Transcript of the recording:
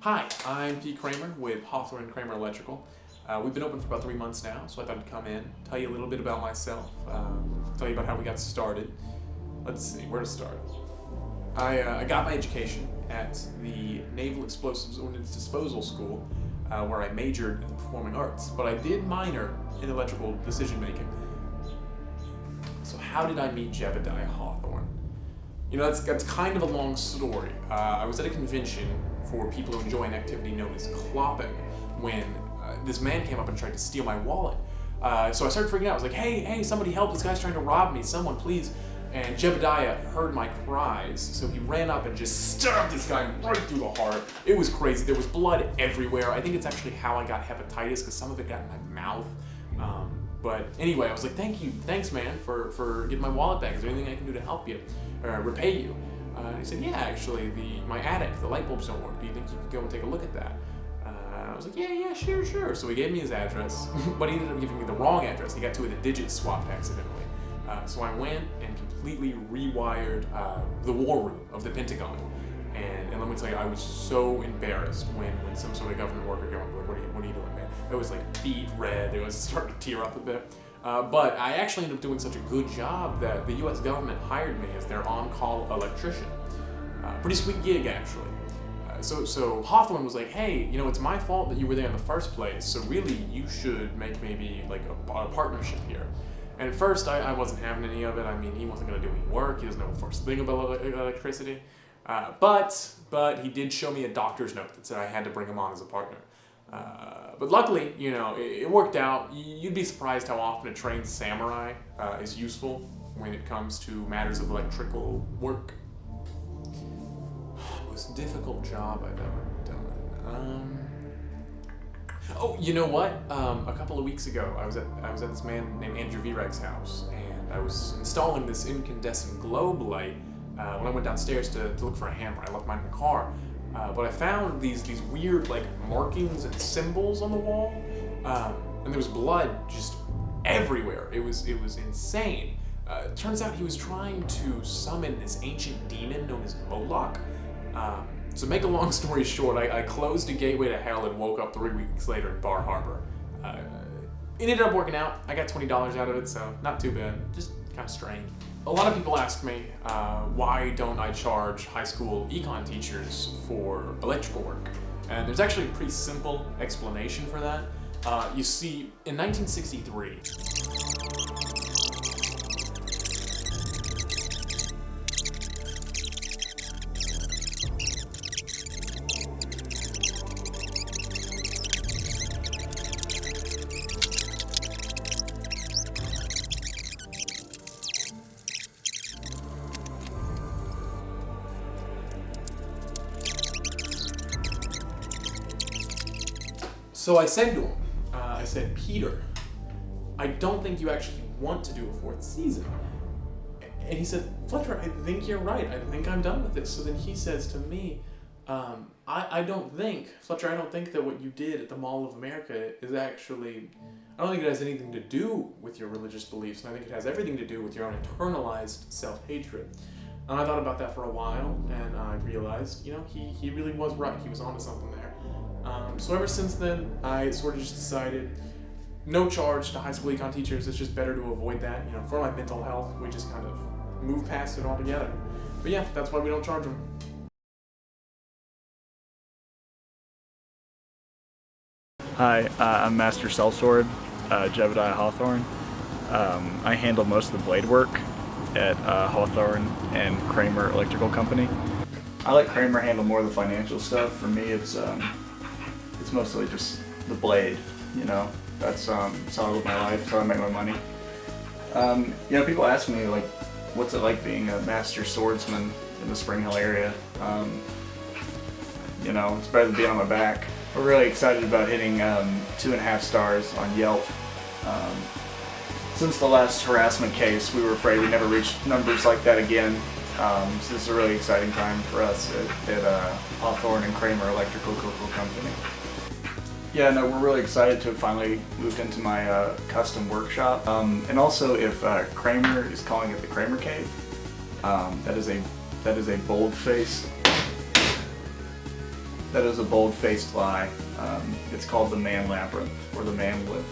Hi, I'm Pete Kramer with Hawthorne and Kramer Electrical. We've been open for about 3 months now, so I thought I'd come in, tell you a little bit about myself, tell you about how we got started. Let's see, where to start? I got my education at the Naval Explosives Ordnance Disposal School, where I majored in performing arts, but I did minor in electrical decision making. So how did I meet Jebediah Hawthorne? You know, that's kind of a long story. I was at a convention for people who enjoy an activity known as clopping when this man came up and tried to steal my wallet. So I started freaking out. I was like, hey, somebody help, this guy's trying to rob me, someone please. And Jebediah heard my cries, so he ran up and just stabbed this guy right through the heart. It was crazy. There was blood everywhere. I think it's actually how I got hepatitis, because some of it got in my mouth. But anyway, I was like, thanks man, for getting my wallet back. Is there anything I can do to help you, or repay you? And he said, yeah, actually, my attic, the light bulbs don't work. Do you think you could go and take a look at that? I was like, yeah, sure. So he gave me his address, but he ended up giving me the wrong address. He got two of the digits swapped accidentally. So I went and completely rewired the war room of the Pentagon. And let me tell you, I was so embarrassed when some sort of government worker came up like, what are you doing, man? It was like beet red. It was starting to tear up a bit. But I actually ended up doing such a good job that the U.S. government hired me as their on-call electrician. Pretty sweet gig, actually. So Hawthorne was like, hey, you know, it's my fault that you were there in the first place, so really you should make maybe like a partnership here. And at first I wasn't having any of it. I mean, he wasn't going to do any work. He doesn't know the first thing about electricity. But he did show me a doctor's note that said I had to bring him on as a partner. But luckily, you know, it worked out. You'd be surprised how often a trained samurai is useful when it comes to matters of electrical work. Most difficult job I've ever done. Oh, you know what? A couple of weeks ago, I was at this man named Andrew Vireg's house, and I was installing this incandescent globe light when I went downstairs to look for a hammer. I left mine in the car. But I found these weird like markings and symbols on the wall, and there was blood just everywhere. It was insane. It turns out he was trying to summon this ancient demon known as Moloch. So make a long story short, I closed a gateway to hell and woke up 3 weeks later in Bar Harbor. It ended up working out. I got $20 out of it, so not too bad. Just kind of strange. A lot of people ask me, why don't I charge high school econ teachers for electrical work? And there's actually a pretty simple explanation for that. You see, in 1963, so I said to him, I said, Peter, I don't think you actually want to do a fourth season. And he said, Fletcher, I think you're right. I think I'm done with this. So then he says to me, I don't think that what you did at the Mall of America is actually, I don't think it has anything to do with your religious beliefs, and I think it has everything to do with your own internalized self-hatred. And I thought about that for a while, and I realized, you know, he really was right. He was onto something there. So ever since then, I sort of just decided, no charge to high school econ teachers. It's just better to avoid that. You know, for my mental health, we just kind of move past it altogether. But yeah, that's why we don't charge them. Hi, I'm Master Sellsword, Jebediah Hawthorne. I handle most of the blade work at Hawthorne and Kramer Electrical Company. I let Kramer handle more of the financial stuff. For me, it's mostly just the blade, you know. That's how I live my life, that's how I make my money. You know, people ask me, like, what's it like being a master swordsman in the Spring Hill area? You know, it's better than being on my back. We're really excited about hitting 2.5 stars on Yelp. Since the last harassment case, we were afraid we'd never reach numbers like that again. So this is a really exciting time for us at Hawthorne and Kramer Electrical Company. Yeah, no, we're really excited to have finally moved into my custom workshop. And also, if Kramer is calling it the Kramer Cave, that is a bold-faced That is a bold-faced lie. It's called the man labyrinth, or the man with